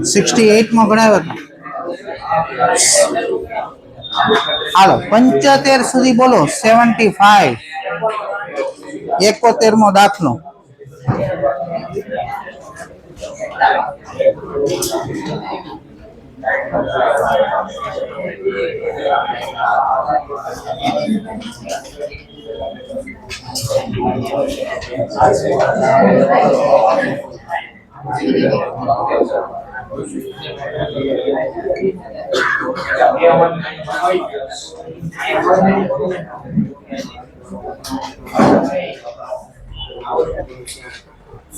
68 માં ગણાવ્યો હતો. હાલો 75 સુધી બોલો. 75. 71મો દાખલો.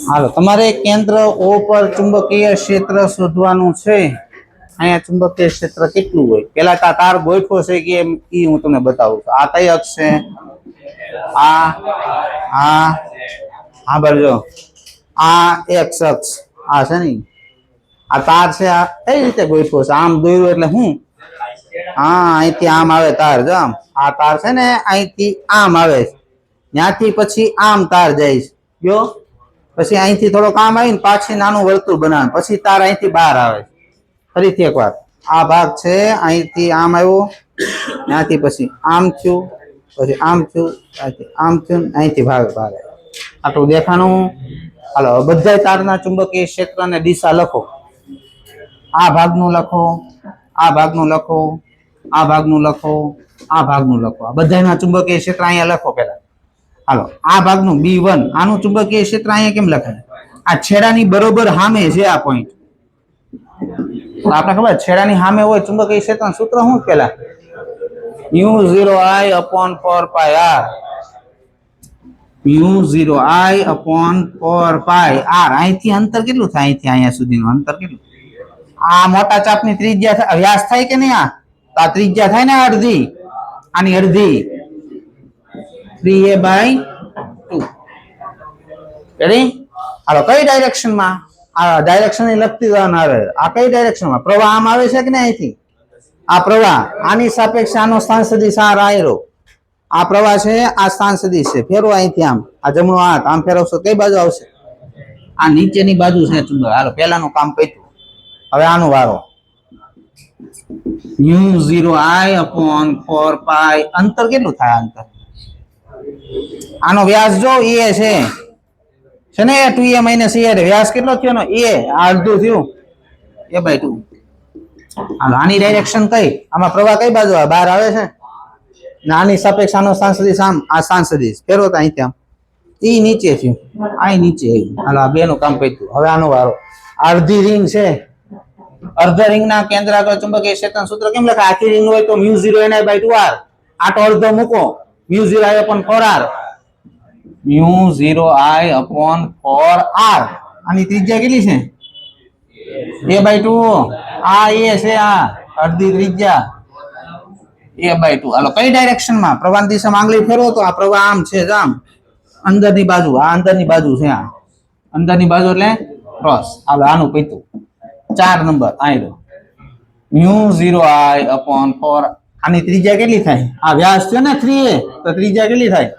હાલો તમારે કેન્દ્ર O પર ચુંબકીય ક્ષેત્ર શોધવાનું છે. અહીંયા ચુંબકીય ક્ષેત્ર કેટલું હોય પેલા તાર ગોઠવો છે કે એમ ઈ હું તમને બતાવું છું. આ કઈ અક્ષ છે? આ બરજો આ એક્સ અક્ષ આ છે ને આ તાર છે. આ કઈ રીતે ગોઠવો છે? આમ દોર્યું એટલે હું અહીંથી આમ આવે તાર. જો આમ આ તાર છે ને અહીંથી આમ આવે ત્યાંથી પછી આમ તાર જાય ગયો પછી અહીંથી થોડોક આમ આવીને પાછી નાનું વર્તુળ બનાવે પછી તાર અહીંથી બહાર આવે. ફરીથી એકવાર આ ભાગ છે અહીંથી આમ આવ્યો ત્યાંથી પછી આમ થયું પછી આમ થયું આમ થયું અહીંથી ભાગ બહાર આવ્યો. આટલું દેખાણું. હાલો બધા તારના ચુંબકીય ક્ષેત્રની દિશા લખો. આ ભાગનું લખો, આ ભાગનું લખો, આ ભાગનું લખો, આ ભાગનું લખો. આ બધાના ચુંબકીય ક્ષેત્ર અહીંયા લખો પેલા. હાલો આ ભાગનું B1 આનું ચુંબકીય ક્ષેત્ર અહીંયા કેમ લખાય? આ છેડાની બરોબર સામે છે આ પોઈન્ટ. આપણે ખબર છેડાની સામે હોય ચુંબકીય ક્ષેત્રનું સૂત્ર શું પેલા? μ0I/4πr. μ0I/4πr. અહીંથી અંતર કેટલું થાય? અહીંથી અહીંયા સુધીનું અંતર કેટલું? આ મોટા ચાપની ત્રિજ્યા વ્યાસ થાય કે નહીં? આ ત્રિજ્યા થાય ને અડધી. આની અડધી 3a/2. રેડી? હાલો કઈ ડાયરેક્શનમાં? આ ડાયરેક્શન ની લખતી જવાનું આવે. આ કઈ ડાયરેક્શનમાં? પ્રવાહ આમ આવે છે કે નહીં? અહીંથી આ પ્રવાહ આની સાપેક્ષે આનો સ્થાન સદિશ આ રાયરો. આ પ્રવાહ છે આ સ્થાન સદિશ છે. ફેરવો અહીંથી આમ. આ જમણો હાથ આમ ફેરવશો કઈ બાજુ આવશે? આ નીચેની બાજુ છે ચુંબક. હાલો પહેલાનું કામ પત્યું. હવે આનો વારો. μ0I/4π. અંતર કેટલું થાય? અંતર આનો વ્યાસ જો એ છે ને 2a - a. વ્યાસ કેટલો થયો? નો a અડધું થયું a/2. હાલો આની ડાયરેક્શન કઈ? આમાં પ્રવાહ કઈ બાજુ આવે? બહાર આવે છે. આની સાપેક્ષ આનો સ્થાન સદિશ આમ. આ સ્થાન સદિશ ફેરવો તો અહીંથી આમ ઈ નીચે થયું આ નીચે. હાલો આ બે નું કામ પત્યું. હવે આનો વારો. અડધી રિંગ છે. અર્ધ રિંગ ના કેન્દ્ર આગળ ચુંબકીય ક્ષેત્રનું સૂત્ર કેમ લખાય? આખી રિંગ હોય તો μ0Ni/2r. આટો અડધો મૂકો μ0I/4r. μ0I/4r. આની ત્રિજ્યા કેટલી છે? a/2. આ a છે આ અડધી ત્રિજ્યા a/2. હાલો કઈ ડાયરેક્શનમાં? પ્રવાહ દિશામાં આંગળી ફેરવો તો આ પ્રવાહ આમ છે આમ અંદરની બાજુ. આ અંદરની બાજુ છે. આ અંદરની બાજુ એટલે ક્રોસ. હાલો આનું પૈતું 4 નંબર આયરો μ0I/4. આની ત્રિજ્યા કેટલી થાય? આ વ્યાસ છે ને 3a તો ત્રિજ્યા કેટલી થાય?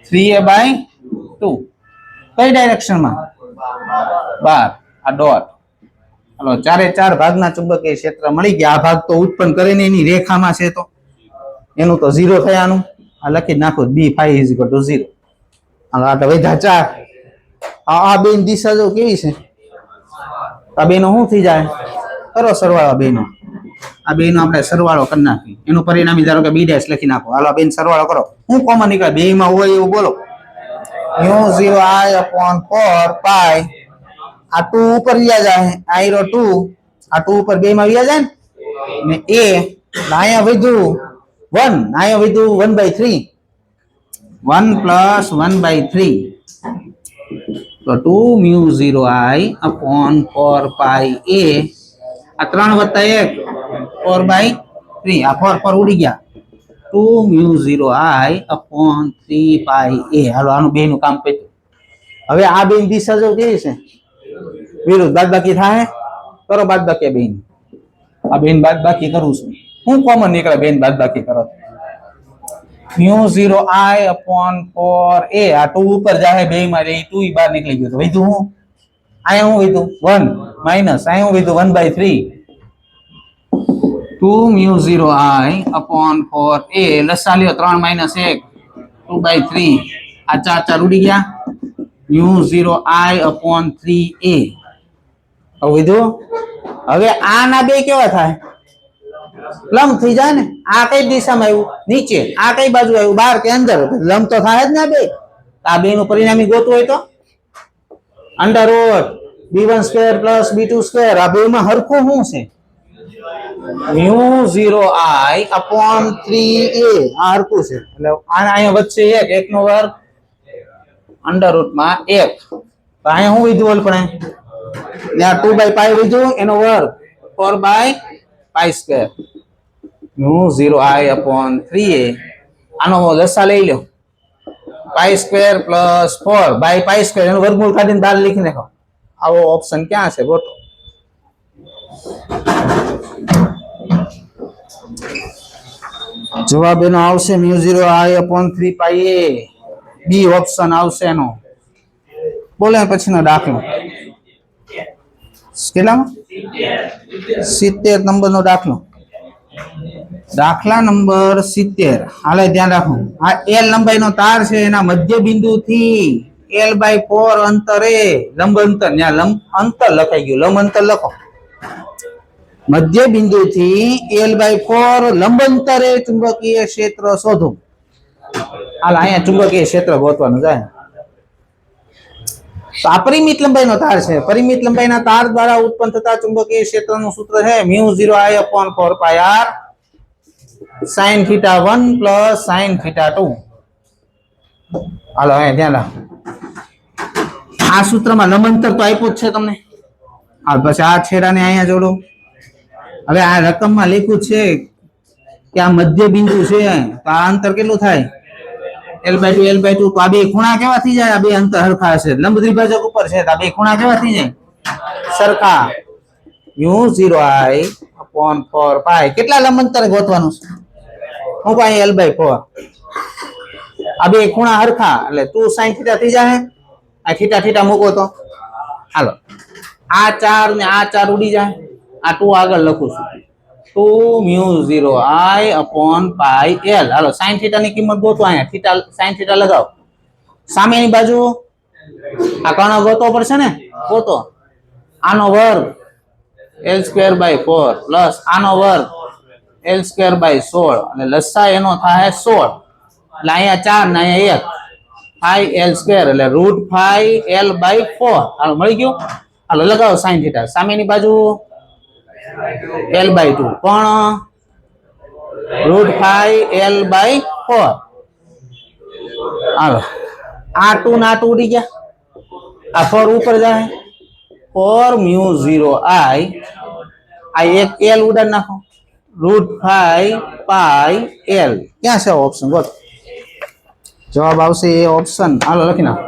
3a/2. કઈ ડાયરેક્શનમાં? 12. આ ડોટ. હાલો 4 ભાગના ચુંબકીય ક્ષેત્ર મળી ગયા. આ ભાગ તો ઉત્પન્ન કરે ને એની રેખામાં છે તો એનું તો 0 થયાનું. આ લખી નાખો B5 = 0. હાલો આ તો વધ્યા 4. આ બેન દિશા જો કેવી છે? આ બેનો શું થઈ જાય? કરો સરવાળો બેનો. આ બેનો આપણે સરવાળો કરી નાખી. એનું પરિણામી ધારો કે B' લખી નાખો. હાલો બેન સરવાળો કરો. શું કોમન નીકળે? બે માં હોય એવું બોલો. μ0I/4π. આ 2 ઉપર વ્યા જાય. આયરો 2. આ 2 ઉપર બે માં વ્યા જાય ને a અહીંયા વધ્યું 1. અહીંયા વધ્યું 1/3. 1 + 1/3 તો 2μ0I/4πa. આ 3 + 1 4/3. આ 4 ઉડી ગયા. 2μ0I/3πa. હાલો આનું બે નું કામ પત્યું. હવે આ બે દિશા જો કેવી છે? વિરુદ્ધ. બાદબાકી થાય. કરો બાદબાકી બેન. આ બેન બાદબાકી કરું છું. હું કોમન નીકળે બેન બાદ બાકી કરો મ્યુ 0 I upon 4a આ 2 ઉપર જાહે બે માં રે 2 બહાર નીકળી ગયો તો વધ્યું હું આયા હું વધ્યું 1 માઈનસ આયા હું વધ્યું 1/3 2 મ્યુ 0 I upon 4a લસા લ્યો 3 માઈનસ 1 2/3 આ 4 4 ઉડી ગયા મ્યુ 0 I upon 3a હવે વધ્યું હવે આ ના બે કેવા થાય લંબ થઈ જાય ને આ કઈ દિશામાં આવ્યું નીચે આ કઈ બાજુ આવ્યું બહાર કે અંદર લંબ તો થાય જ ને બે આ બે નું પરિણામી ગોતવું હોય તો under route b1 square plus b2 square આ બે માં હરખું શું છે મ્યુ 0 I upon 3a આ હરખું છે એટલે આને અહીંયા વચ્ચે 1 નો વર્ગ અંડર રૂટ માં 1 તો અહીંયા શું વિધું પણ ત્યાં 2/π વિધું એનો વર્ગ 4/π square mu 0 I upon 3a આનો લસા લઈ લો પાઈ સ્ક્વેર પ્લસ 4/π સ્ક્વેર એનું વર્ગમૂળ કાઢીને બહાર લખી નાખો આવો ઓપ્શન ક્યાં છે ગોતો જવાબ એનો આવશે mu 0 I upon 3πa B option આવશે એનો બોલે પછીનો દાખલો કેટલામાં 70 નંબરનો દાખલો દાખલા નંબર 70 હાલે ધ્યાન રાખો આ l લંબાઈનો તાર છે એના મધ્ય બિંદુથી l/4 અંતરે લંબ અંતર ત્યાં લંબ અંતર લખાઈ ગયું લંબ અંતર લખો મધ્ય બિંદુથી l/4 લંબ અંતરે ચુંબકીય ક્ષેત્ર શોધો હાલ અહીંયા ચુંબકીય ક્ષેત્ર ગોતવાનું જાય તો આ પરિમિત લંબાઈનો તાર છે પરિમિત લંબાઈના તાર દ્વારા ઉત્પન્ન થતા ચુંબકીય ક્ષેત્રનું સૂત્ર છે mu 0 I upon 4πr sin θ1 plus sin θ2 હાલો અહીંયા ધ્યાન રાખો આ સૂત્રમાં લંબાંતર તો આપ્યું જ છે તમને આ પછી આ છેડાને અહીંયા જોડો હવે આ રકમમાં લખ્યું છે કે આ મધ્ય બિંદુ છે તો આ અંતર કેટલું થાય l/2 l/2 તો આ બે ખૂણા કેવા થઈ જાય આ બે અંતર સરખા હશે લંબ દ્વિભાજક ઉપર છે તો આ બે ખૂણા કેવા થઈ જાય સરખા મ્યુ 0 I upon 4π કેટલા લંબ અંતર ગોતવાનું છે હું પાઈ l/4 આ બે ખૂણા સરખા એટલે 2 sin θ થઈ જાય આ θ θ મૂકો તો હાલો આ 4 ને આ 4 ઉડી જાય આ 2 આગળ લખું છું 2 mu 0 I upon pi l hello sin θ ની કિંમત ગોતો અહીંયા sin θ લગાવો સામેની બાજુ આ કર્ણ ગોતવો પડશે ને ગોતો આનો વર્ગ l²/4 પ્લસ આનો વર્ગ l²/16 અને લસા એનો થાય 16 એટલે અહીંયા 4 ને અહીંયા 1 pi l² એટલે √5 l/4 હાલો મળી ગયું હાલો લગાવો sin θ સામેની બાજુ l/2 પણ √5 l/4 હાલો આ 2 ના 2 ઉડી ગયા આ 4 ઉપર જાય 4 મ્યુ 0 I આ એક l ઉડાડ નાખો √5 pi l ક્યાં છે ઓપ્શન ગોત જવાબ આવશે એ ઓપ્શન હાલો લખી નાખો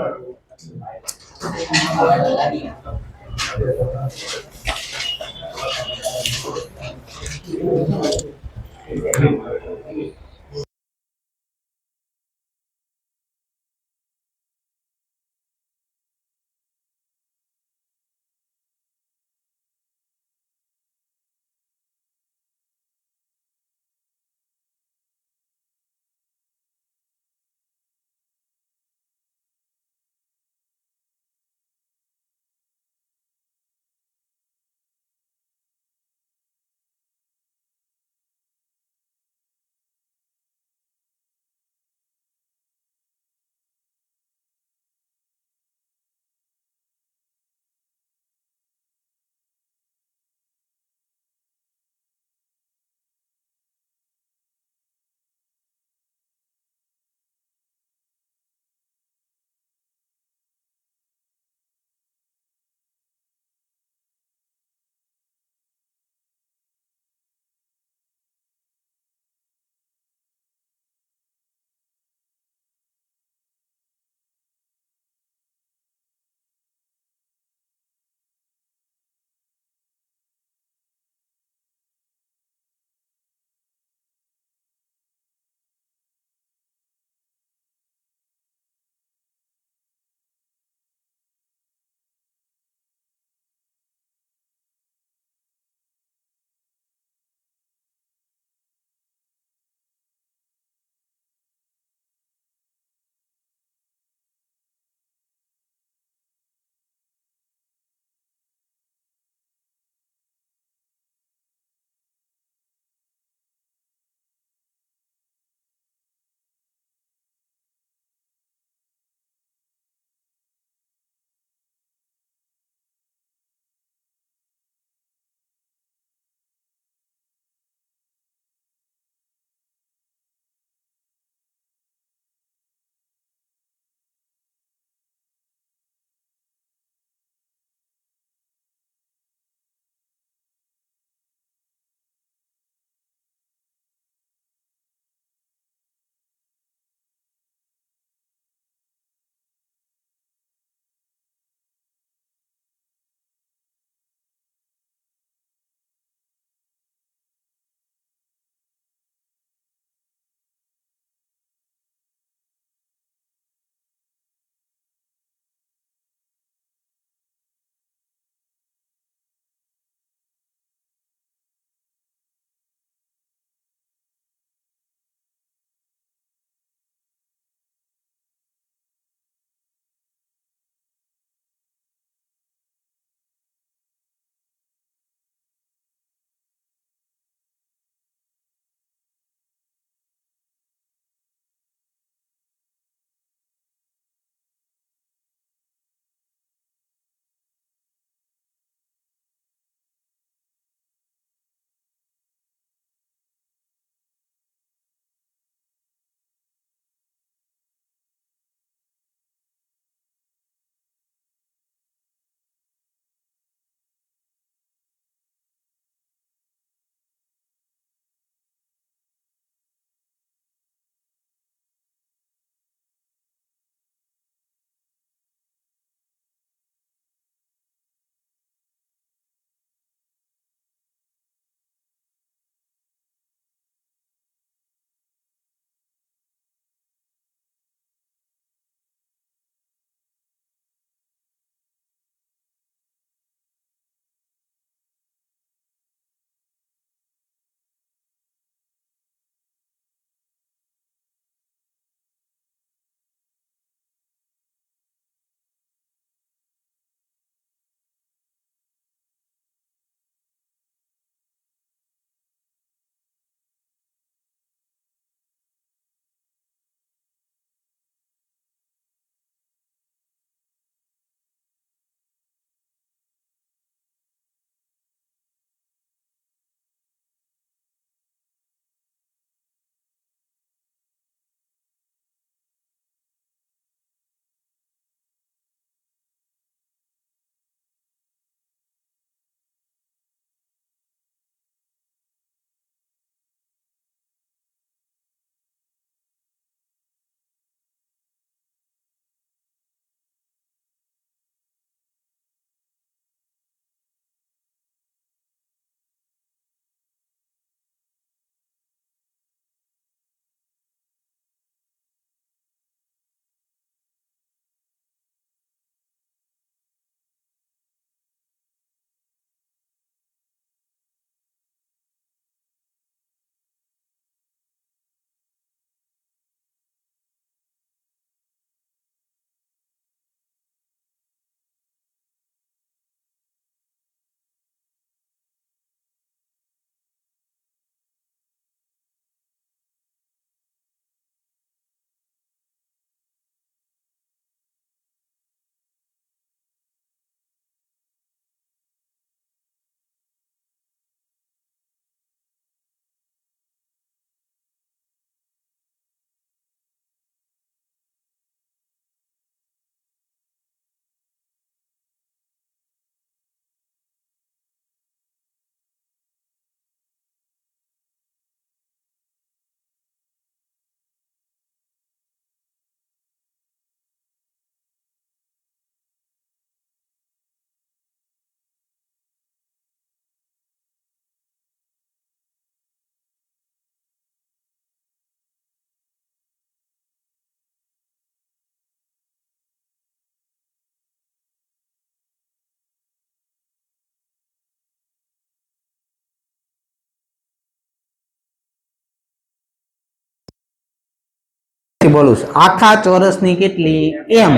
ફરીથી બોલું છું, આખા ચોરસની કેટલી એમ.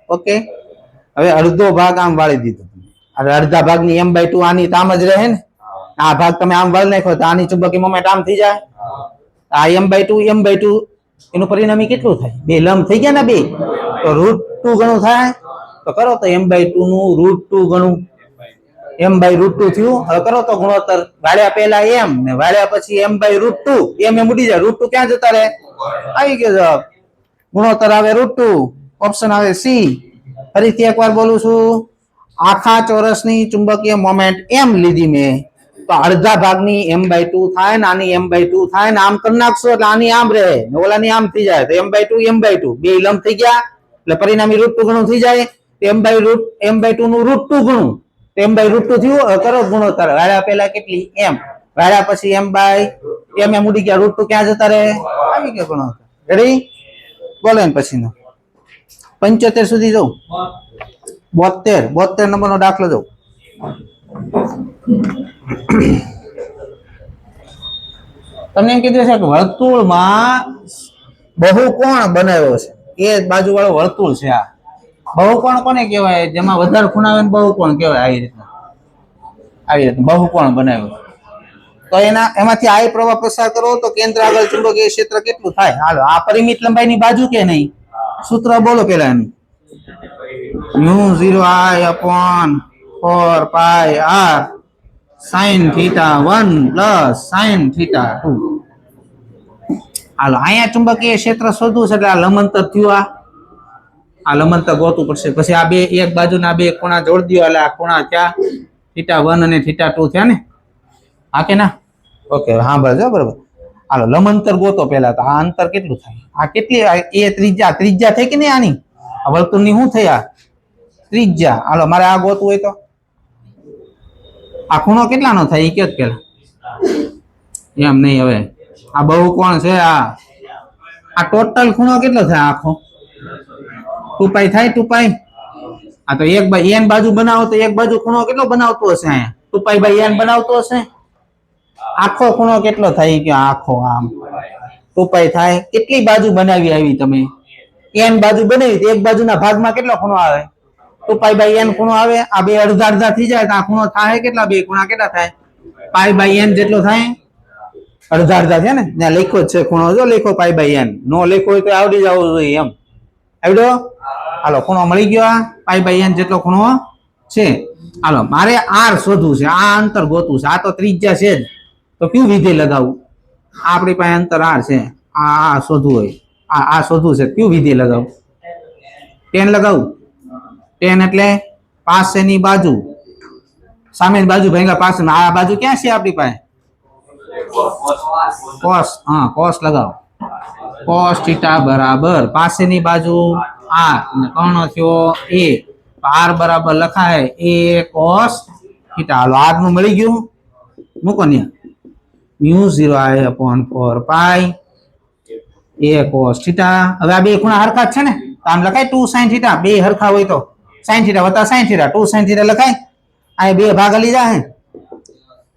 ઓકે, હવે અડધો ભાગ આમ વાળી દીધો, હવે અડધા ભાગની એમ બાય 2 આની આમ જ રહે ને. આ ભાગ તમે આમ વાળી નાખો તો આની ચુંબકીય મોમેન્ટ આમ થઈ જાય. આ એમ બાય 2 એનું પરિણામી કેટલું થાય? બે લંબ થઈ ગયા ને બે, તો √2 ગણું થાય. તો કરો તો એમ બાય 2 નું √2 ગણું, એમ બાય √2 થયું. હવે કરો તો ગુણોત્તર, વાળ્યા પહેલા એમ ને વાળ્યા પછી એમ બાય √2. એમ ઉડી જાય, √2 ક્યાં જતા રહે? આવી ગયો જવાબ. ગુણોત્તર આવે √2, ઓપ્શન આવે સી. ફરીથી એકવાર બોલું છું, આખા ચોરસની ચુંબકીય મોમેન્ટ એમ લીધી મેં, તો અડધા ભાગની એમ બાય 2 થાય ને આની એમ બાય 2 થાય ને આમ કરી નાખશો એટલે આની આમ રહે ને ઓલાની આમ થઈ જાય. તો એમ બાય 2 બે લંબ થઈ ગયા એટલે પરિણામી √2 ગણું થઈ જાય. એમ બાય 2 નું √2 ગણું, એમ બાય √2 થયું. હવે કરો ગુણોત્તર, વાળ્યા પહેલા કેટલી એમ, વાળ્યા પછી એમ બાય એમ ઉડી ગયા, √2 ક્યાં જતા રહે? આવી ગયો ગુણોત્તર. રેડી? બોલો ને પછીનો 75 સુધી જાઉં. 72 નંબરનો દાખલો જાઉં. તમને એમ કીધું છે કે વર્તુળમાં બહુકોણ બનાવ્યો છે, એ બાજુ વાળો વર્તુળ છે. આ બહુકોણ કોને કહેવાય? જેમાં વધારે ખૂણા આવે ને બહુકોણ કહેવાય. આવી રીતના બહુકોણ બનાવ્યો. તો એમાંથી આ પ્રવાહ પસાર કરો તો કેન્દ્ર આગળ ચુંબકીય ક્ષેત્ર કેટલું થાય? હાલો, આ પરિમિત લંબાઈની બાજુ કે નહીં? સૂત્ર બોલો પેલા એનું. μ0I/4πr sin θ1 plus sin θ2. હાલો, અહીંયા ચુંબકીય ક્ષેત્ર શોધવું છે એટલે આ લંબાંતર થયું. આ લંબાંતર ગોતવું પડશે. પછી આ બે એક બાજુના બે ખૂણા જોડી દો એટલે આ ખૂણા ક્યાં? θ1 અને θ2 થયા ને? હા કે ના? ઓકે, હા બરાબર બરાબર. હાલો, લંબાંતર ગોતો પહેલા. તો આ અંતર કેટલું થાય? આ કેટલી? એ ત્રિજ્યા થઈ કે નહીં આની? આ વર્તુળની શું થઈ? આ ત્રિજ્યા. હાલો, મારે આ ગોતવું હોય તો આ ખૂણો કેટલાનો થાય એ કેત પેલા? એમ નહીં, હવે આ બહુકોણ છે. આ ટોટલ ખૂણો કેટલો થાય આખો? 2π થાય. 2π. આ તો એક બાય n બાજુ બનાવો તો એક બાજુ ખૂણો કેટલો બનાવતો હશે? અહીંયા 2π/n બનાવતો હશે. આખો ખૂણો કેટલો થાય કે આખો આમ 2π થાય. કેટલી બાજુ બનાવી આવી તમે? n બાજુ બનાવી તો એક બાજુના ભાગમાં કેટલો ખૂણો આવે? 2π/n ખૂણો આવે. આ બે અડધા અડધા થઈ જાય તો આ ખૂણો થાય કેટલા? બે ખૂણા કેટલા થાય? π/n જેટલો થાય. અડધા અડધા છે ને, ત્યાં લખ્યો જ છે ખૂણો. જો લખો π/n, નો લખ્યો હોય તો આવડી જવું જોઈએ. એમ આવડ્યો? હાલો, ખૂણો મળી ગયો. આ π/n જેટલો ખૂણો છે. હાલો, મારે r શોધવું છે. આ અંતર ગોતવું છે. આ તો ત્રિજ્યા છે જ, તો કયું વિધેય લગાવું? આપણી પાસે અંતર r છે. આ શોધવું હોય, આ શોધવું છે. કયું વિધેય લગાવું? tan લગાવું. tan એટલે પાસેની બાજુ, સામેની બાજુ ભાગ્યા પાસે. આ બાજુ ક્યાં છે આપણી પાસે? cos. હા, cos લગાવો. cos θ બરાબર પાસેની બાજુ r અને કર્ણ થયો a. r બરાબર લખાય a cos θ. હાલો, r નું મળી ગયું. મૂકો ને μ0I/4π a cos θ. હવે આ બે ખૂણા હરખા જ છે ને, તો આમ લખાય 2 sin θ. બે હરખા હોય તો sin θ વત્તા sin θ, 2 sin θ લખાય. આ બે ભાગ લઈ જાય.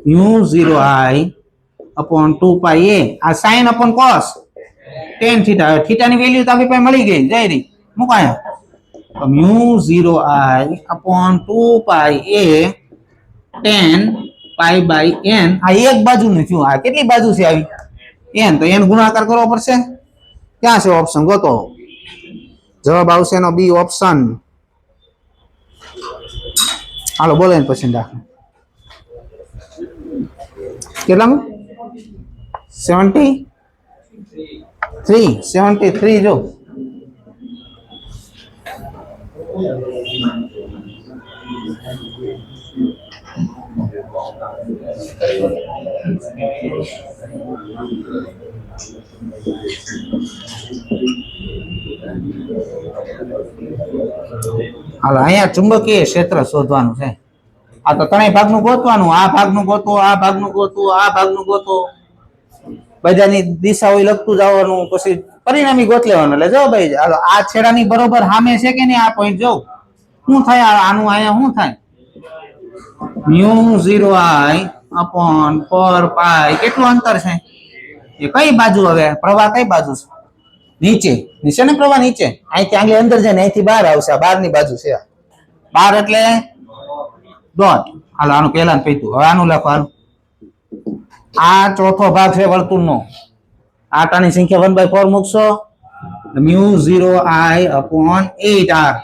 μ0I/2π a. આ sin upon cos tan θ. θ ની વેલ્યુ તો આપણી પાસે મળી ગઈ. જઈ રહી મૂકો અહીંયા. તો μ0I/2π a tan π/n. આ એક બાજુ નું થયું. આ કેટલી બાજુ છે આવી? n. તો n ગુણાકાર કરવો પડશે. ક્યાં છે ઓપ્શન? ગોતો. જવાબ આવશે એનો બી ઓપ્શન. હાલો, બોલો ને પછી દાખલો. કેટલામાં? 73 જો. હાલો, અહીંયા ચુંબકીય ક્ષેત્ર શોધવાનું છે. આ તો ત્રણેય ભાગનું ગોતવાનું. આ ભાગનું ગોતો, આ ભાગનું ગોતો, આ ભાગનું ગોતો. બધાની દિશાઓ લખતું જવાનું, પછી પરિણામી ગોત લેવાનું. એટલે જો ભાઈ, હાલો, આ છેડાની બરોબર સામે છે કે નહીં? આ પોઈન્ટ જો શું થાય? આનું અહીંયા શું થાય? μ0I/4π કેટલું અંતર છે? એ કઈ બાજુ? હવે પ્રવાહ કઈ બાજુ છે? નીચે નીચે ને પ્રવાહ નીચે, અહીંથી આંગળી અંદર જાય ને અહીંથી બહાર આવશે, આ બહારની બાજુ છે, બહાર એટલે ડોટ. હાલો આનું પહેલા પૈતું, હવે આનું લખો. હાલો આ ચોથો ભાગ છે વર્તુળનો, આટાની સંખ્યા 1/4 મૂકશો, μ0I/8r.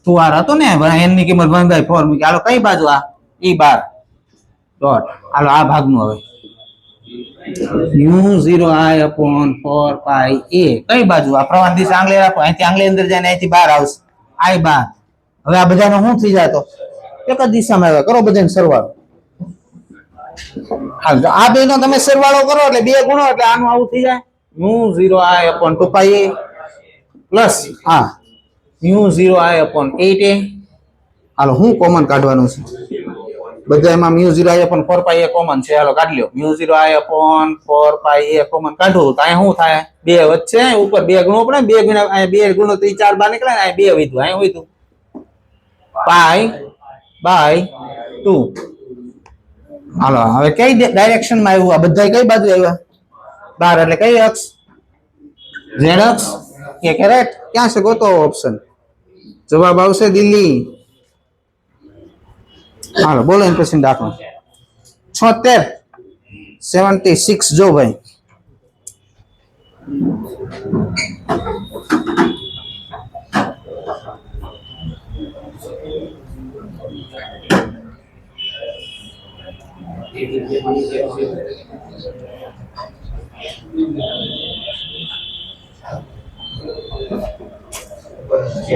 તો r હતો ને, n ની કિંમત 1/4 મૂકી. હાલો કઈ બાજુ? આ E12 ડોટ. હાલો આ ભાગનું હવે μ0I/4πa કઈ બાજુ? આ પ્રવાહ દિશા આંગળી રાખો, અહીંથી આંગળી અંદર જાય ને અહીંથી બહાર આવશે, I12. હવે આ બધાનો શું થઈ જાય? તો એક જ દિશામાં આવે. કરો બધાનો સરવાળો. હાલ આ બે નો તમે સરવાળો કરો એટલે બે ગુણો એટલે આનું આવું થઈ જાય, μ0I/2πa પ્લસ આ μ0I/8a. હાલો હું કોમન કાઢવાનું છે? બધામાં μ0I/4πa કોમન છે. હાલો કાઢ લ્યો. μ0I/4πa કોમન કાઢો તો અહીંયા શું થાય? બે વચ્ચે ઉપર બે ગુણો પડે, બે ગુણ્યા અહીંયા બે ગુણો તો 4 બાર નીકળે ને, અહીંયા બે વધ્યું, અહીંયા વધ્યું π/2. હાલો હવે કઈ ડાયરેક્શન માં આવ્યું? આ બધા કઈ બાજુ આવ્યા? 12 એટલે કઈ અક્ષ? ઝેડ અક્ષ કે કરેક્ટ? ક્યાં છે ગોતો ઓપ્શન? જવાબ આવશે દિલ્હી. હાલો બોલો એમ પછી દાખલો 76 જો ભાઈ.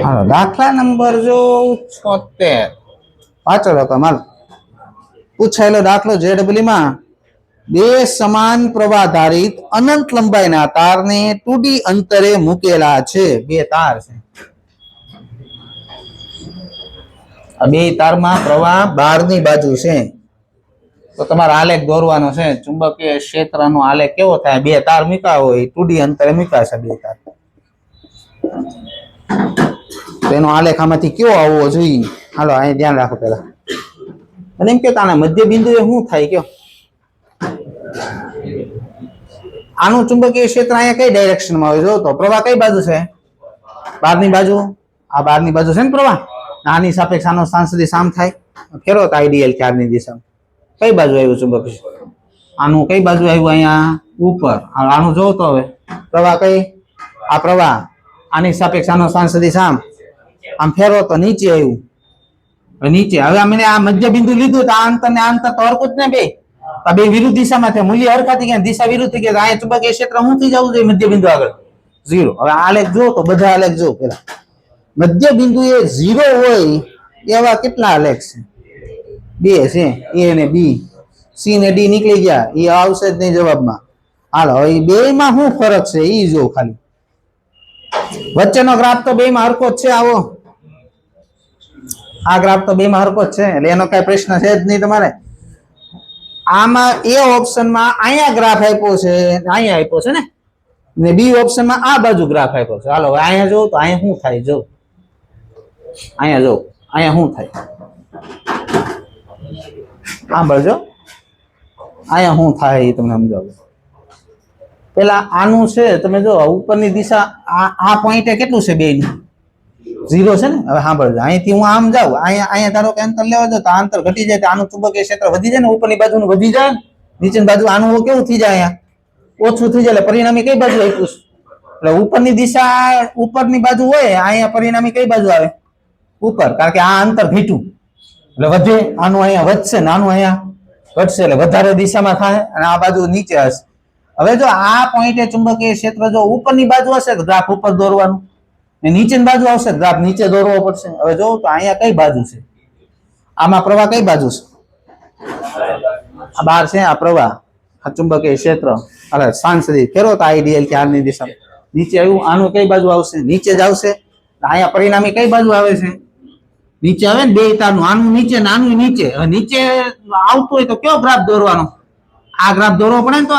હાલો દાખલા નંબર જો 76 પાછળ હતો માલ પૂછાયેલો દાખલો જેડબલ્યુ માં બે સમાન પ્રવાહ ધારિત અનંત લંબાઈના તારને 2D અંતરે મૂકેલા છે. બે તાર છે, આ બે તારમાં પ્રવાહ બહારની બાજુ છે. તો તમારે આલેખ દોરવાનો છે. ચુંબકીય ક્ષેત્રનો આલેખ કેવો થાય? બે તાર મૂકા હોય, 2D અંતરે મૂકા છે બે તાર, તેનો આલેખ આમાંથી કેવો આવવો જોઈએ? હાલો અહીં ધ્યાન રાખો પેલા. અને એમ કે આના મધ્ય બિંદુ એ શું થાય કયો? આનું ચુંબકીય ક્ષેત્ર અહીંયા કઈ ડાયરેક્શનમાં આવે? જો તો પ્રવાહ કઈ બાજુ છે? બહારની બાજુ. આ બહારની બાજુ છે ને પ્રવાહ, આની સાપેક્ષ આનો સ્થાન સુધી સામ થાય. ફેરો તો આઈડિયલ ચારની દિશામાં કઈ બાજુ આવ્યું ચુંબકીય? આનું કઈ બાજુ આવ્યું? અહીંયા ઉપર. આનું જો તો હવે પ્રવાહ કઈ? આ પ્રવાહ આની સાપેક્ષ આનો સ્થાન સુધી સામ, આમ ફેરો તો નીચે આવ્યું, નીચે. હવે અમે આ મધ્ય બિંદુ લીધું તો આ અંતર ને આ અંતર તો હરકું જ ને, બે વિરુદ્ધ દિશામાં છે, મૂલ્ય હરખાથી ગયા, દિશા વિરુદ્ધ થઈ ગયા. અહીંયા ચુંબકીય ક્ષેત્ર શું થઈ જવું જોઈએ? મધ્ય બિંદુ આગળ 0. હવે આલેખ જો તો બધા આલેખ જો પેલા મધ્ય બિંદુ એ 0 હોય એવા કેટલા આલેખ છે? બે છે, A અને B. C ને D નીકળી ગયા, એ આવશે જ નહીં જવાબમાં. હાલો હવે બે માં શું ફરક છે એ જો ખાલી. વચ્ચેનો ગ્રાફ તો બે માં હરકો જ છે. આવો આ ગ્રાફ તો બે માં હરકો જ છે, એટલે એનો કઈ પ્રશ્ન છે જ નહીં તમારે. આમાં એ ઓપ્શનમાં અહીંયા ગ્રાફ આપ્યો છે, અહીંયા આપ્યો છે ને બી ઓપ્શનમાં આ બાજુ ગ્રાફ આપ્યો છે. હાલો અહીંયા જો તો અહીંયા શું થાય? જો અહીંયા જો અહીંયા શું થાય? આ બાજુ અહીંયા શું થાય એ તમને સમજાવું. પેલા આનું છે, તમે જો ઉપરની દિશા આ પોઈન્ટે કેટલું છે? બેનું 0 છે ને. હવે સાંભળજો, અહીંથી હું આમ જાઉં, અહીંયા ધારો કે અંતર લેવા જાવ તો અંતર ઘટી જાય તો આનું ચુંબકીય ક્ષેત્ર વધી જાય ને, ઉપરની બાજુનું વધી જાય, નીચેની બાજુ આનું કેવું થઈ જાય? અહીંયા ઓછું થઈ જાય. એટલે પરિણામી કઈ બાજુ આપ્યું? એટલે ઉપરની દિશા ઉપરની બાજુ હોય, અહીંયા પરિણામી કઈ બાજુ આવે? ઉપર, કારણ કે આ અંતર ઘટ્યું એટલે વધે. આનું અહીંયા વધશે ને આનું અહીંયા ઘટશે, એટલે વધારે દિશામાં થાય અને આ બાજુ નીચે હશે. હવે જો આ પોઈન્ટે ચુંબકીય ક્ષેત્ર જો ઉપરની બાજુ હશે તો ગ્રાફ ઉપર દોરવાનું, ને નીચેની બાજુ આવશે ગ્રાફ નીચે દોરવો પડશે. હવે જો તો અહીંયા કઈ બાજુ છે? આમાં પ્રવાહ કઈ બાજુ છે? આ બહાર છે આ પ્રવાહ, આ ચુંબકીય ક્ષેત્ર. અરે સાંસદી ફેરો તો આઈડિયલ ચારની દિશામાં નીચે આવ્યું. આનું કઈ બાજુ આવશે? નીચે જ આવશે. અહીંયા પરિણામી કઈ બાજુ આવે છે? નીચે આવે ને બે તારનું, આનું નીચે ને આનું નીચે. હવે નીચે આવતું હોય તો કયો ગ્રાફ દોરવાનો? આ ગ્રાફ દોરવો પડે ને, તો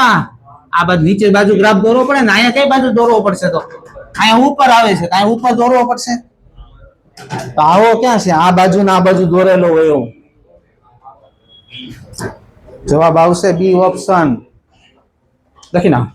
આ બાજુ નીચે બાજુ ગ્રાફ દોરવો પડે ને. અહીંયા કઈ બાજુ દોરવો પડશે? તો અહીંયા ઉપર આવે છે, અહીંયા ઉપર દોરવો પડશે. તો આવો ક્યાં છે? આ બાજુ ને આ બાજુ દોરેલો હોય એવો જવાબ આવશે બી ઓપ્શન. લખી નાખો.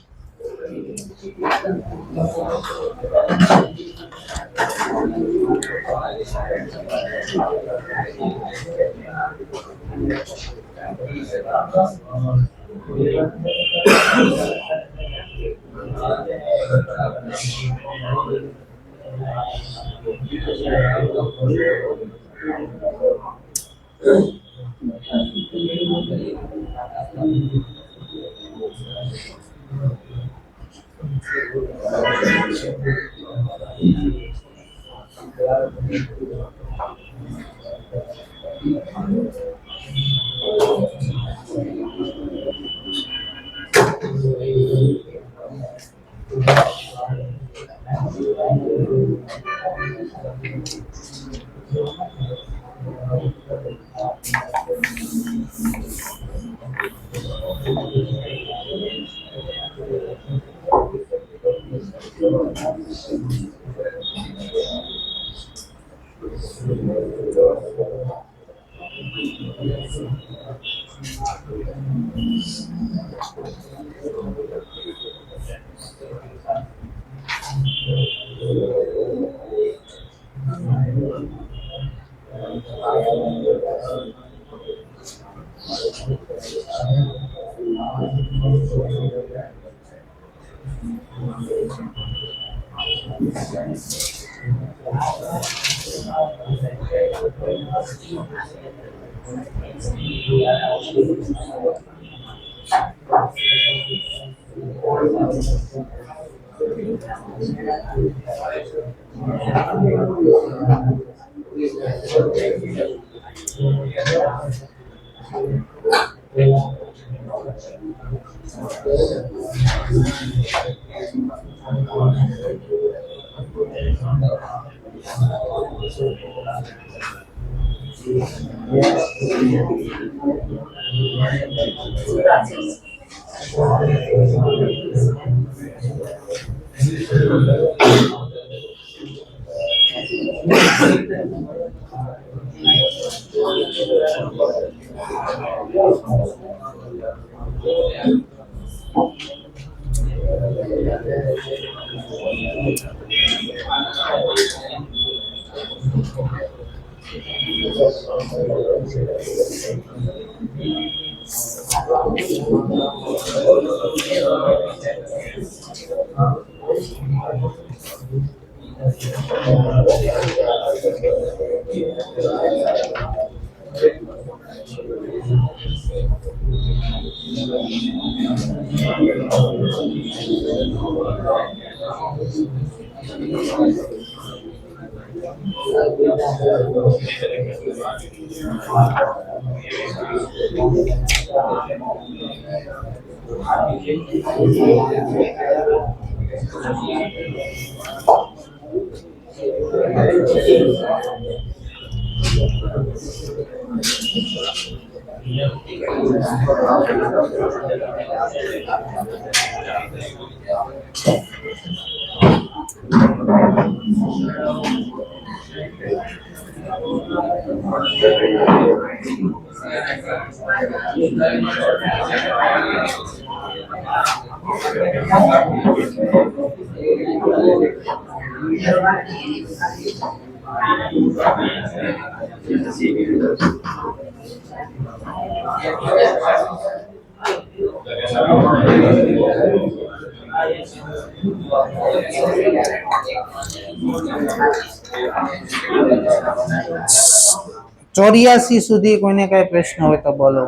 ચોર્યાસી સુધી કોઈને કઈ પ્રશ્ન હોય તો બોલો.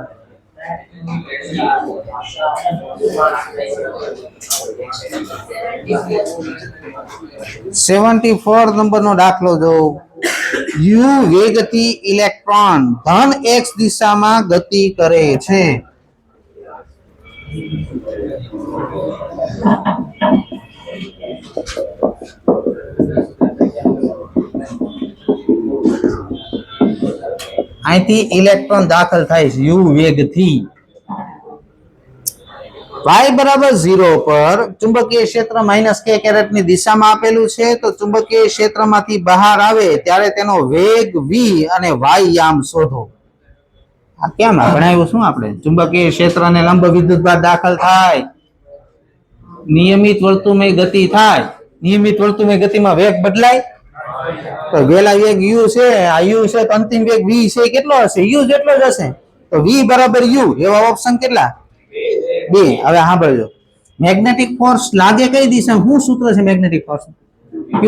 74 નંબરનો દાખલો જો. યુ વેગથી ઇલેક્ટ્રોન ધન x દિશામાં ગતિ કરે છે. અહીંથી ઇલેક્ટ્રોન દાખલ થાય છે યુ વેગથી. y બરાબર 0 પર ચુંબકીય ક્ષેત્ર -k કેરેટની દિશામાં આપેલું છે. તો ચુંબકીય ક્ષેત્રમાંથી બહાર આવે ત્યારે તેનો વેગ v અને y યામ શોધો. આ કેમ ભણાવ્યું શું આપણે? ચુંબકીય ક્ષેત્રને લંબ વિદ્યુતભાર દાખલ થાય નિયમિત વર્તુળમય ગતિ થાય, નિયમિત વર્તુળમય ગતિમાં વેગ બદલાય, તો વેલા વેગ u છે, આ u છે તો અંતિમ વેગ v છે કેટલો હશે? u જેટલો જ હશે. તો v બરાબર u, એવા ઓપ્શન કેટલા? બે. હવે સાંભળજો, મેગ્નેટિક ફોર્સ લાગે કઈ દિશામાં? શું સૂત્ર છે magnetic force? q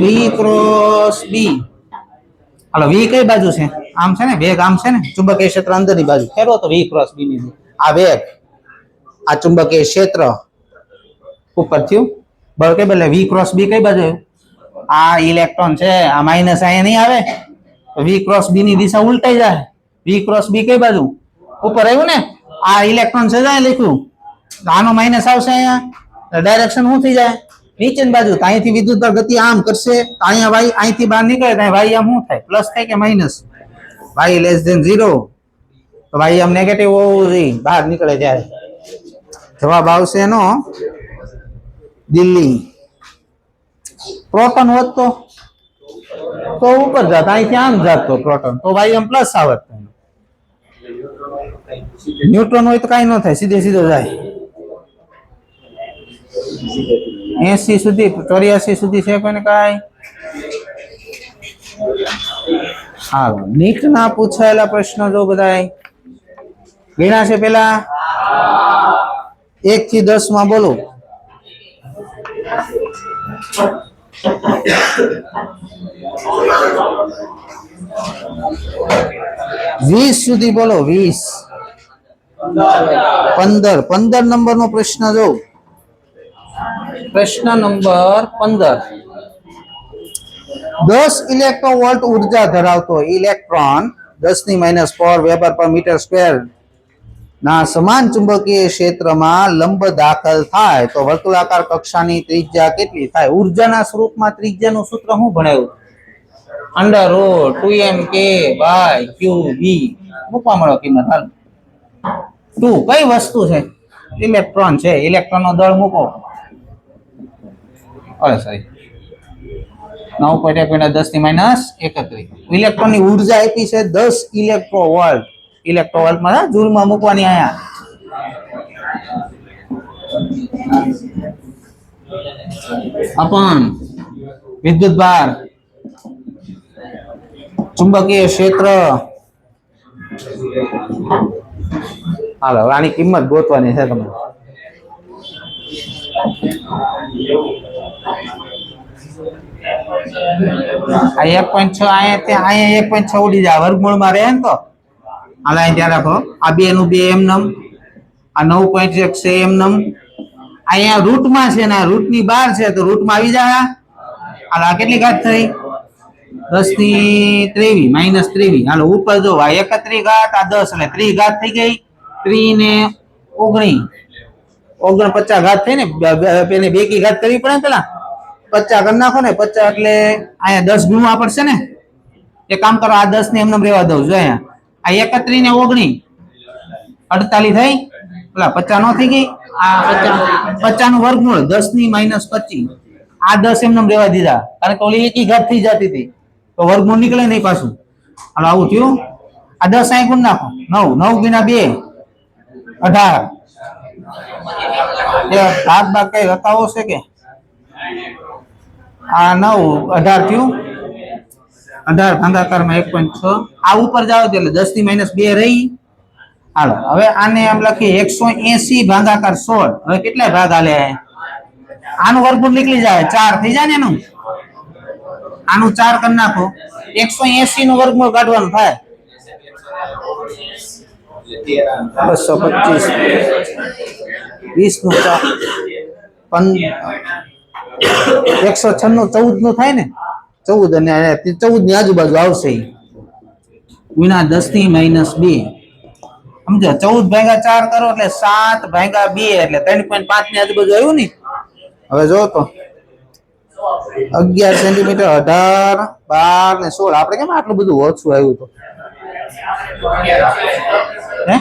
v cross b. હાલો, v કઈ બાજુ છે? આમ છે ને, વેગ આમ છે ને, ચુંબકીય ક્ષેત્ર અંદરની બાજુ ફેરવો તો v ક્રોસ b ની આ વેગ, આ ચુંબકીય ક્ષેત્ર ઉપર થયું, બરાબર કે બદલે v ક્રોસ b કઈ બાજુ? આ ઇલેક્ટ્રોન છે, આ માઇનસ અહીંયા નહીં આવે તો v ક્રોસ b ની દિશા ઉલટાઈ જાય. v ક્રોસ b કઈ બાજુ? ઉપર આવ્યું ને, આ ઇલેક્ટ્રોન છે જાય લખ્યું, આનો માઇનસ આવશે અહીંયા, ડાયરેક્શન શું થઈ જાય? નીચેની બાજુ. તો અહીંથી વિદ્યુત ગતિ આમ કરશે, અહીંયા વાય અહીંથી બહાર નીકળે તો વાય આમ શું થાય? પ્લસ થાય કે માઇનસ? વાય લેસ ધેન 0, તો વાય આમ નેગેટિવ હોવું જોઈએ બહાર નીકળે ત્યારે. જવાબ આવશે એનો દિલ્હી. પ્રોટોન વધતો તો ઉપર જાત, અહીંથી આમ જાતો પ્રોટોન, તો વાય આમ પ્લસ આવત. ન્યુટ્રોન હોય તો કઈ ન થાય, સીધે સીધો જાય. 80 સુધી 84 સુધી છે કોઈને કાંઈ? હા, નીટ ના પૂછાયેલા પ્રશ્નો જો બધાય ગણ્યા છે પેલા? 1 થી 10 માં બોલો. 20 સુધી બોલો. 20, 15, 15 નંબર નો પ્રશ્ન જો. પ્રશ્ન નંબર 15. 10 ઇલેક્ટ્રોવોલ્ટ ઉર્જા ધરાવતો ઇલેક્ટ્રોન 10⁻⁴ વેબર પર મીટર સ્ક્વેર ના સમાન ચુંબકીય ક્ષેત્રમાં લંબ દાખલ થાય તો વર્તુળાકાર કક્ષાની ત્રિજ્યા કેટલી થાય? ઉર્જાના સ્વરૂપમાં ત્રિજ્યાનું સૂત્ર શું ભણાવ્યું? √2mk/qv. મૂકવા મળો કિંમત. હાલ, 2 કઈ વસ્તુ છે? ઇલેક્ટ્રોન છે, ઇલેક્ટ્રોનનો દળ મૂકો. અરે સાહેબ, 9.1 × 10⁻31. ઇલેક્ટ્રોનની ઉર્જા આપી છે 10 ઇલેક્ટ્રોવોલ્ટ. ઇલેક્ટ્રોવોલ્ટમાં જૂલમાં મૂકવાની આયા. અપન વિદ્યુત ભાર, ચુંબકીય ક્ષેત્ર. હાલો, આની કિંમત ગોતવાની છે તમને. આ 1.6 અહીંયા 1.6 ઉડી જાય, વર્ગમૂળમાં રહે ને તો. હાલ અહીં ધ્યાન રાખો, આ 2 નું 2 એમ નમ, આ 9.1 છે એમ નમ, અહીંયા રૂટમાં છે ને રૂટની બહાર છે તો રૂટમાં આવી જાય. હાલ, આ કેટલી ઘાત થઈ? 10⁻23 -23. હાલો, ઉપર જો આ 31 ઘાત, આ 10 એટલે 30 ઘાત થઈ ગઈ. 30 ને 19, 49 ઘાત થઈ ને. પેલી બેકી ઘાત કરવી પડે ને પેલા. 50 કરી નાખો ને, 50 એટલે અહીંયા 10 ગુણવા પડશે ને. એક કામ કરો, આ 10 ને એમને રહેવા દઉં. જો અહીંયા આ 31 ને 19, 48 થઈ. પેલા 50 નો થઈ ગઈ. આ 50 નું વર્ગમૂળ 10⁻25. આ 10 એમને રહેવા દીધા, કારણ કે ઓલી એકી ઘાત થઈ જતી હતી તો વર્ગમૂળ નીકળે નહીં પાછું. હાલો, આવું થયું. આ 10 અહીં ગુણ નાખો. 9 × 2 18. ભાગ ભાગ કઈ રકાવો છે કે? આ 9 18 થયું. 18 ભાગાકારમાં 1.6. આ ઉપર જાવ એટલે 10⁻2 રહી. હાલો, હવે આને આમ લખીએ 180 ભાગાકાર 16. હવે કેટલા ભાગ આલે? આનું વર્ગમૂળ નીકળી જાય, 4 થઈ જાય ને એનું. આનું 4 કરી નાખો, 180 નું વર્ગમૂળ કાઢવાનું થાય 225. 20 નું 196, 14 નું થાય ને. 14 અને 14 ની આજુબાજુ આવશે વિના 10⁻2. સમજો, 14 ભાગ્યા 4 કરો એટલે 7 ભાગ્યા 2 એટલે 3.5 ની આજુબાજુ આવ્યું ને. હવે જો તો 11 સેન્ટીમીટર, 18, 12 ને 16. આપણે કેમ આટલું બધું ઓછું આવ્યું? તો હે,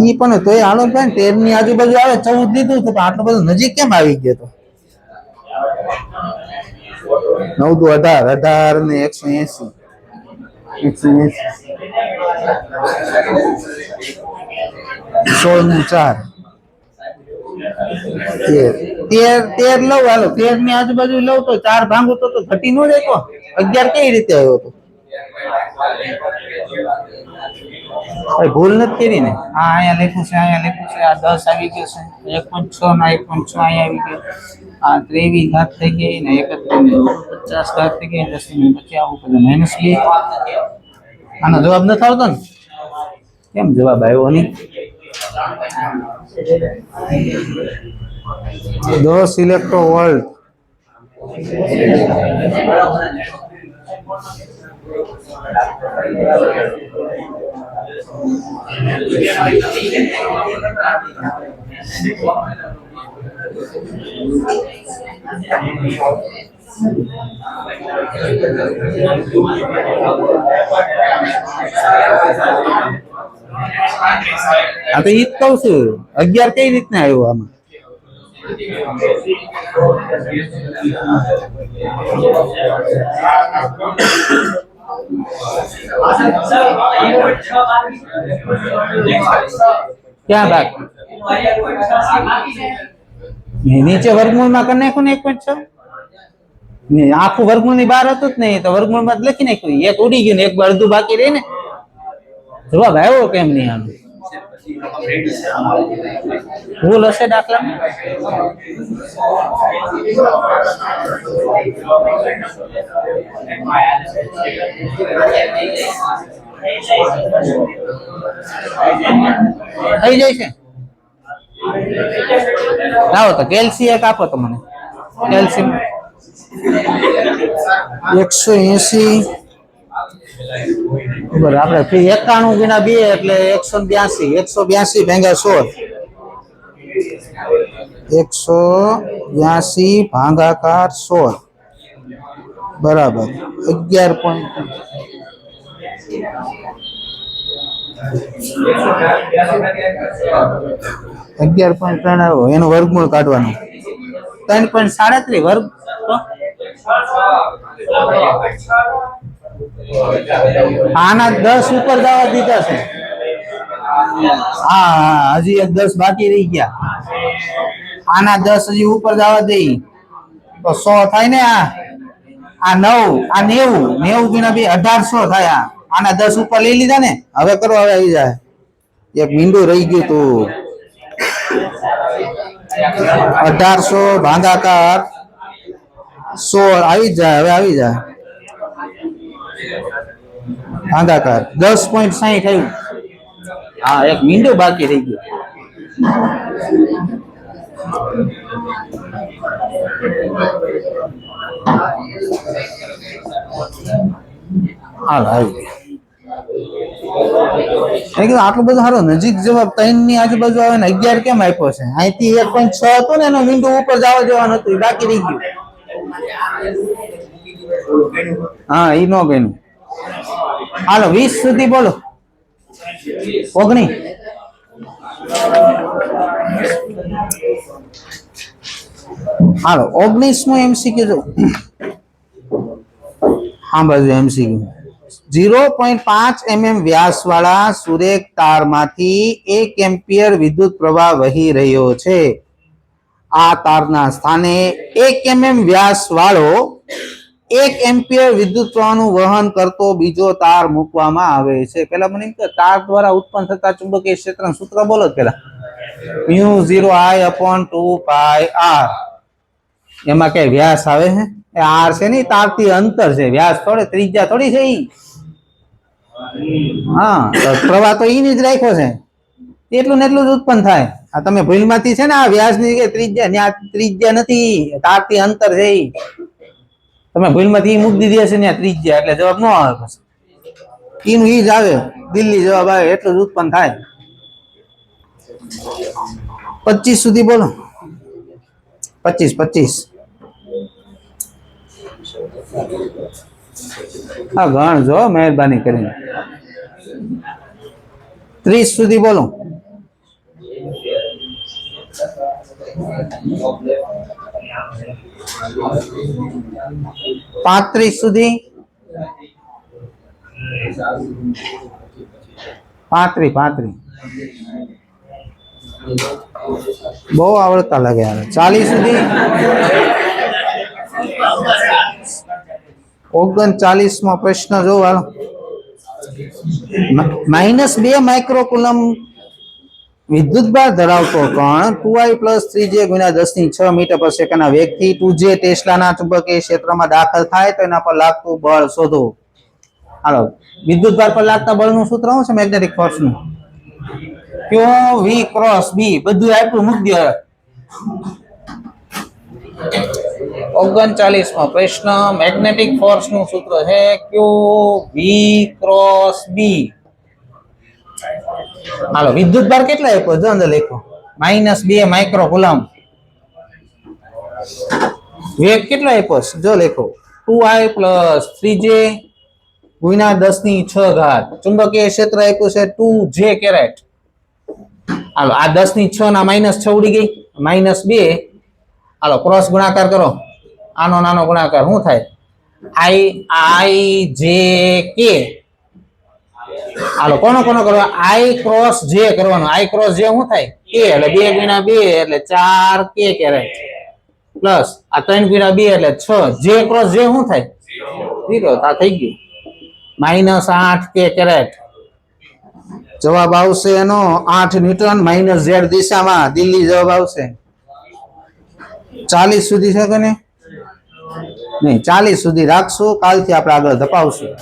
ઈ પણ તોય હાલો થાય ને. 13 ની આજુબાજુ આવે, 14 લીધું તો આટલું બધું નજીક કેમ આવી ગયો? તો 9 × 18, 18 ને 180. 16 ને 4 13 13 લઉં હાલો 13 ની આજુબાજુ લઉં તો 4 ભાંગું તો ઘટી નો જાય તો 11 કઈ રીતે આવ્યો તો ભૂલ નથી કરી ને આ અહીંયા લખ્યું છે આ 10 આવી ગયો છે 1.6 ના 1.6 અહીંયા આવી ગયો આ 23 ઘાત થઈ ગઈ ને 51 ઘાત થઈ ગઈ 10 પછી આવું બધું માઈનસ 2 આનો જવાબ નથી આવતો ને કેમ જવાબ આવ્યો નહીં 10 ઇલેક્ટ્રોવોલ્ટ આ તો ઈ જ કહું છું 11 કઈ રીતના આવ્યો આમાં ક્યાં ભાગ નીચે વર્ગમૂળમાં કરી નાખ્યું ને 1.6 આખું વર્ગમૂળ ની બહાર હતું જ નહીં તો વર્ગમૂળ માં લખી નાખ્યું એક ઉડી ગયું ને એક અડધું બાકી રહી ને જવાબ આવ્યો કેમ નહીં આનો ભૂલ હશે દાખલામાં થઈ જાય છે લાવો તો કેલ્શિયમ એક આપો તો મને કેલ્શિયમ 180 બરાબર આપણે 91 ગુણ્યા 2 એટલે 182 ભાગ્યા 182 ભાગાકાર 16 બરાબર 11.3 આવ્યો એનું વર્ગમૂળ કાઢવાનું 3.37 વર્ગ આના 10 ઉપર જવા દીધા છે હા હજી એક 10 બાકી રહી ગયા આના 10 હજી ઉપર જવા દે તો 100 થાય ને આ 9 આ 90 ગુણ્યા 2 1800 થાય આના 10 ઉપર લઈ લીધા ને હવે કરો હવે આવી જાય એક મીંડું રહી ગયું તું 1800 ભાગાકાર 16 આવી જાય હવે આવી જાય ભાગાકાર 10.60 થયું હા એક મીંડું બાકી રહી ગયું હાલ આવી આટલું બધું સારું નજીક જવાબ 3 ની આજુબાજુ આવે ને 11 કેમ આપ્યો છે અહીંથી 1.6 હતો ને એનો મીંડું ઉપર જવા દેવાનું હતું બાકી રહી ગયું હા ઈ નો ગયું હાલો 20 સુધી બોલો 19 હાલો 19 નું એમસીક્યુ જો હા બાજુ એમસીક્યુ 0.5 mm વ્યાસ વાળા સુરેખ તારમાંથી 1 એમ્પિયર વિદ્યુત પ્રવાહ વહી રહ્યો છે આ તારના સ્થાને 1 mm વ્યાસ વાળો 1 એમ્પિયર વિદ્યુત પ્રવાહનું વહન કરતો બીજો તાર મૂકવામાં આવે છે પેલા મને એમ કે તાર દ્વારા ઉત્પન્ન થતા ચુંબકીય ક્ષેત્રનું સૂત્ર બોલો પેલા μ0I/2πr એમાં કે વ્યાસ આવે છે એ r છે ને તારથી અંતર છે વ્યાસ થોડે ત્રિજ્યા થોડી છે ઈ હા તો પ્રવાહ તો ઈ જ રાખ્યો છે એટલું ને એટલું જ ઉત્પન્ન થાય આ તમે ભૂલમાંથી છે ને આ વ્યાસની કે ત્રિજ્યા નથી તારથી અંતર છે ઈ તમે ભૂલમાંથી મૂકી દીધી હશે ને ત્રિજ્યા એટલે જવાબ ન આવે પછી ઈનું ઈ જ આવે દિલ્હી જવાબ આવે એટલું જ ઉત્પન્ન થાય 25 સુધી બોલો 25 હા ગણ જો મહેરબાની કરીને 30 સુધી બોલો 35 સુધી 35 બહુ આવડતા લાગે યાર 40 સુધી 39 પ્રશ્ન જો હાલો -2 માઇક્રોકુલમ વિદ્યુતભાર ધરાવતો કણ 2i + 3j × 10⁶ મીટર પર સેકન્ડના વેગથી 2j ટેસ્લાના ચુંબકીય ક્ષેત્રમાં દાખલ થાય તો એના પર લાગતું બળ શોધો. હાલો વિદ્યુતભાર પર લાગતા બળનું સૂત્ર શું છે? મેગ્નેટિક ફોર્સનું Q V × B બધું આપ્યું મૂકી દો. 39મો પ્રશ્ન મેગ્નેટિક ફોર્સનું સૂત્ર છે Q V × B. હાલો વિદ્યુતભાર કેટલા આપ્યો જો અંદર લખો -2 માઇક્રોકુલમ. વેગ કેટલો આપ્યો જો લખો 2i + 3j × 10⁶. ચુંબકીય ક્ષેત્ર આપ્યું છે 2j કેરેટ. હાલો આ 10⁶ ના -6 ઉડી ગઈ -2. હાલો ક્રોસ ગુણાકાર કરો. આનો નાનો ગુણાકાર શું થાય? I j k. હાલો કોનો કરવા? I × j કરવાનો. I × j શું થાય? k એટલે 2 × 2 એટલે 4k કેરેટ પ્લસ આ 3 × 2 એટલે 6. j × j શું થાય? 0. આ થઈ ગયું -8k કેરેટ. જવાબ આવશે એનો 8 ન્યૂટન z દિશામાં. દિલ્હી જવાબ આવશે. 40 સુધી છે કે નહીં? 40 સુધી રાખશું. કાલથી આપણે આગળ ધપાવશું.